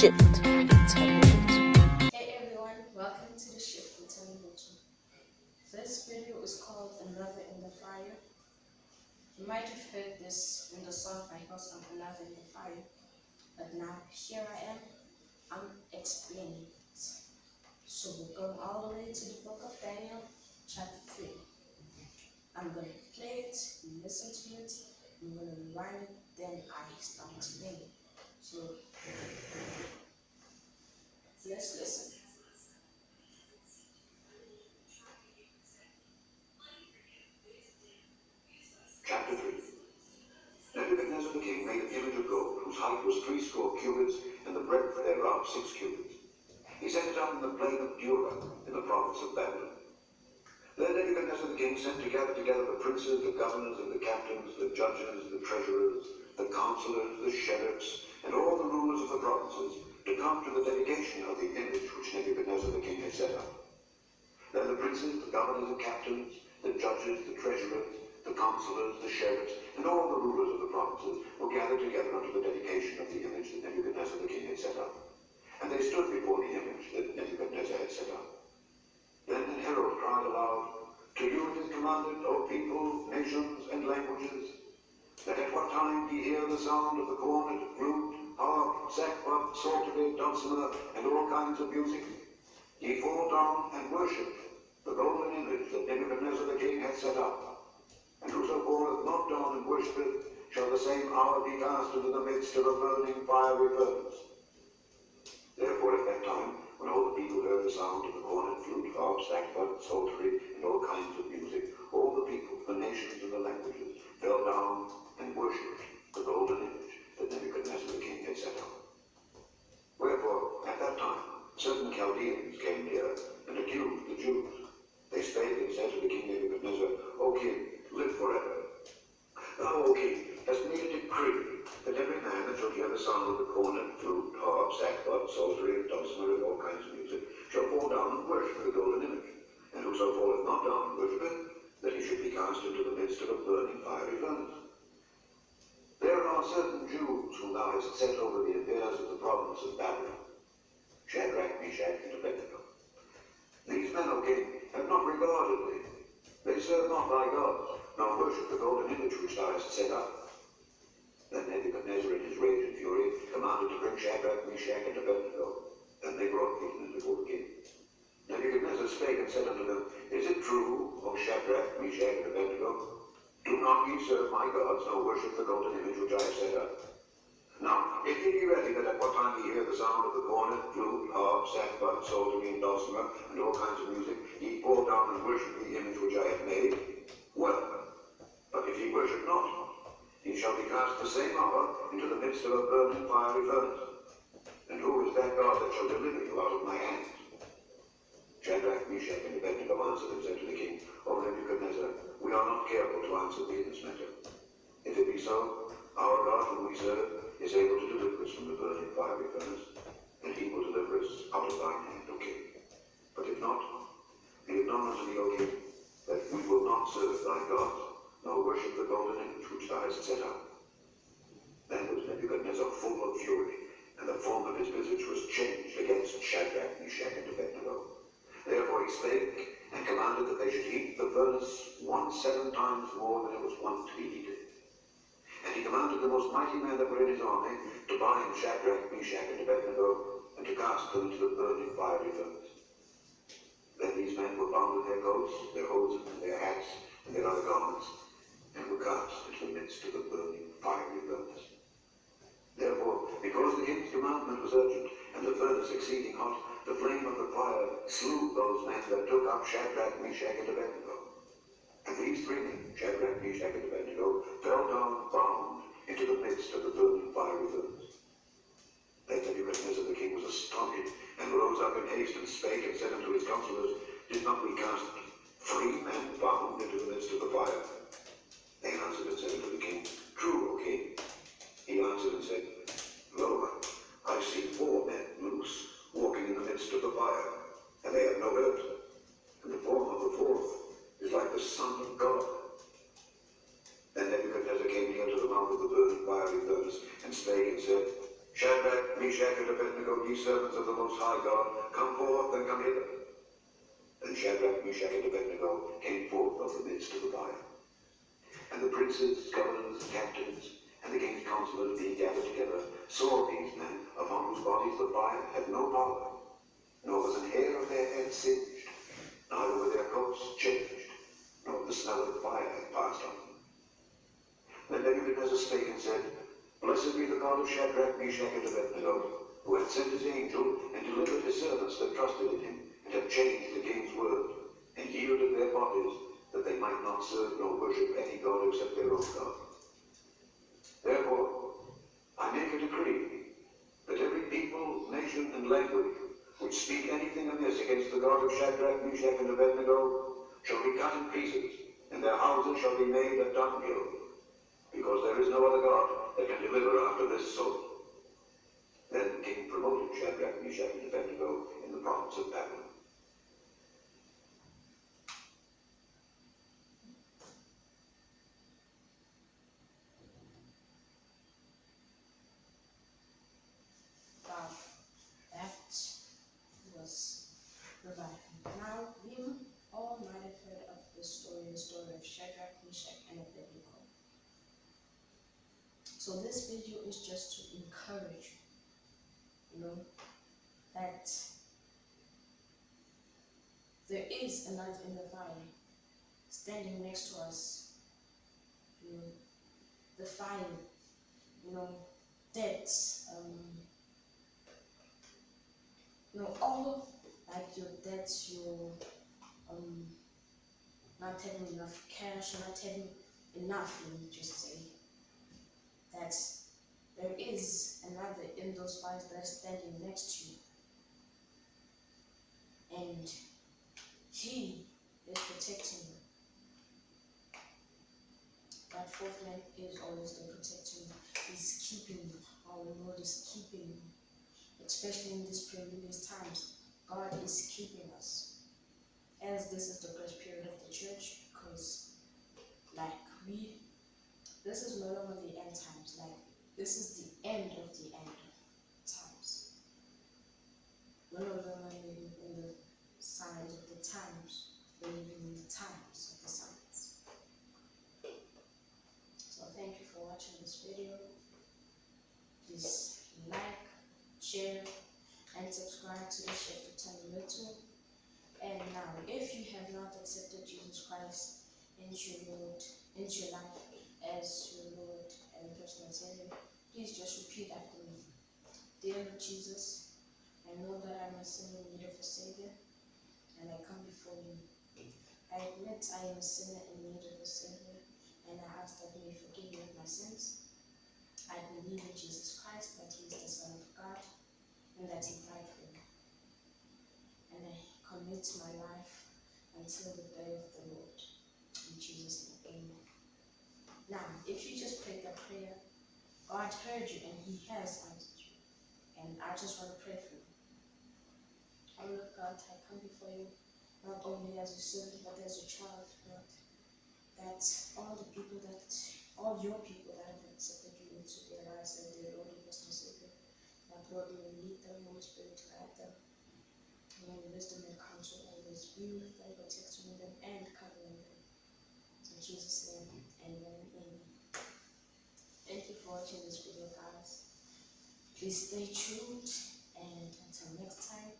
Shift with Thandolwethu. Hey everyone, welcome to the Shift with Thandolwethu. This video is called Another in the Fire. You might have heard this in the song by Hillsong, Another in the Fire, but now here I am, I'm explaining it. So we're going all the way to the book of Daniel, chapter 3. I'm going to play it, listen to it, I'm going to rewind it, then I start explaining. So let's listen. Chapter 3. Nebuchadnezzar the king made an image of gold, whose height was 60 cubits, and the breadth thereof 6 cubits. He set it up in the plain of Dura, in the province of Babylon. Then Nebuchadnezzar the king sent to gather together the princes, the governors, and the captains, the judges, the treasurers, the counselors, the sheriffs, and all the rulers of the provinces, to come to the dedication of the image which Nebuchadnezzar the king had set up. Then the princes, the governors, the captains, the judges, the treasurers, the counselors, the sheriffs, and all the rulers of the provinces were gathered together unto the dedication of the image that Nebuchadnezzar the king had set up. And they stood before the image that Nebuchadnezzar had set up. Then an herald cried aloud, To you it is commanded, O people, nations, and languages, that at what time ye hear the sound of the cornet, flute, harp, sackbut, psaltery, dulcimer, and all kinds of music, ye fall down and worship the golden image that Nebuchadnezzar the king hath set up. And whoso falleth not down and worshipeth, shall the same hour be cast into the midst of a burning fiery furnace. Therefore at that time, when all the people heard the sound of the cornet, flute, harp, sackbut, psaltery, and all kinds of music, all the people, the nations, and the languages fell down and worshipped the golden image that Nebuchadnezzar the king had set up. Wherefore, at that time, certain Chaldeans came near and accused the Jews. They spake and said to the king Nebuchadnezzar, O king, live forever. Thou, O king, hast made a decree that every man that shall hear the sound of the cornet, flute, harp, sackbut, psaltery, dulcimer, and all kinds of music, shall fall down and worship the golden image. And whoso falleth not down and worshipeth, that he should be cast into the midst of a burning fiery furnace. There are certain Jews whom thou hast set over the affairs of the province of Babylon, Shadrach, Meshach, and Abednego. These men, O king, have not regarded thee. They serve not thy gods, nor worship the golden image which thou hast set up. Then Nebuchadnezzar in his rage and fury commanded to bring Shadrach, Meshach, and Abednego. Then they brought them before the king. Nebuchadnezzar spake and said unto them, Is it true, O Shadrach, Meshach, and Abednego? Do not ye serve my gods, nor worship the golden image which I have set up. Now, if ye be ready that at what time ye hear the sound of the cornet, flute, harp, sackbut, psaltery, and dulcimer, and all kinds of music, ye fall down and worship the image which I have made, well, but if ye worship not, ye shall be cast the same hour into the midst of a burning fiery furnace. And who is that God that shall deliver you out of my hands? Shadrach, Meshach, and Abednego answered and said to the king, O Nebuchadnezzar, we are not careful to answer thee in this matter. If it be so, our God whom we serve is able to deliver us from the burning fiery furnace, and he will deliver us out of thine hand, O king. But if not, be it known unto thee, O king, that we will not serve thy gods, nor worship the golden image which thou hast set up. Then was Nebuchadnezzar full of fury, and the form of his visage was changed against Shadrach, Meshach, and Abednego. Therefore he spake, and commanded that they should heat the furnace 7 times more than it was wont to be heated. And he commanded the most mighty men that were in his army to bind Shadrach, Meshach, and Abednego, and to cast them into the burning fiery furnace. Then these men were bound with their coats, their hoses, and their hats, and their other garments, and were cast into the midst of the burning fiery furnace. Therefore, because the king's commandment was urgent, and the furnace exceeding hot, the flame of the fire slew those men that took up Shadrach, Meshach, and Abednego. And these 3 men, Shadrach, Meshach, and Abednego, fell down bound into the midst of the burning fiery furnace. Then Nebuchadnezzar the king was astonished, and rose up in haste, and spake, and said unto his counselors, Did not we cast 3 men bound into the midst of the fire? They answered and said unto the king, True, O king. He answered and said, Lo, I see 4 men loose, walking in the midst of the fire, and they have no hurt, and the form of the 4th is like the Son of God. Then Nebuchadnezzar came near to the mouth of the burning fiery furnace, and spake and said, Shadrach, Meshach, and Abednego, ye servants of the Most High God, come forth and come hither. And Shadrach, Meshach, and Abednego came forth of the midst of the fire. And the princes, governors, captains, and the king's counselors being gathered together, saw these men, upon whose bodies the fire had no power, nor was an hair of their head singed, neither were their coats changed, nor the smell of the fire had passed on them. Then Nebuchadnezzar spake and said, Blessed be the God of Shadrach, Meshach, and Abednego, who hath sent his angel, and delivered his servants that trusted in him, and have changed the king's word, and yielded their bodies, that they might not serve nor worship any god except their own God. Therefore, I make a decree, that every people, nation, and language, which speak anything amiss against the God of Shadrach, Meshach, and Abednego, shall be cut in pieces, and their houses shall be made a dunghill, because there is no other God that can deliver after this sort. Then the king promoted Shadrach, Meshach, and Abednego in the province of Babylon. Wow, that was revival. Now, you all might have heard of the story of Shadrach, Meshach, and Abednego. So this video is just to encourage you, that there is a knife in the fire standing next to us. The fire, debts, all like your debts, your not having enough cash, not having enough, let me just say, that there is another in those fires that is standing next to you, and he is protecting you. That fourth man is always there protecting you. He's keeping you. Our Lord is keeping you. Especially in these perilous times, God is keeping us. As this is the grace period of the church, because this is no longer the end times. This is the end of the end times. We're no longer living in the signs of the times. We're living in the times of the signs. So thank you for watching this video. Please like, share, and subscribe to the Chef of Thandolwethu. And now, if you have not accepted Jesus Christ into your life as your Lord and personal Savior, please just repeat after me. Dear Lord Jesus, I know that I'm a sinner in need of a Savior, and I come before you. I admit I am a sinner in need of a Savior, and I ask that you may forgive me of my sins. I believe in Jesus Christ, that he is the Son of God, and that he died for me. And I commit my life until the day of the Lord. In Jesus' name, amen. Now, if you just prayed that prayer, God heard you and he has answered you. And I just want to pray for you. Oh Lord God, I come before you not only as a servant but as a child, Lord. That all your people that have accepted you into their lives and their Lord and personal Savior, that Lord, you will lead them, Holy Spirit, to guide them. May wisdom and counsel always be with them, protecting them and covering them. In Jesus' name, amen. Amen. Thank you for watching this video, guys. Please stay tuned, and until next time,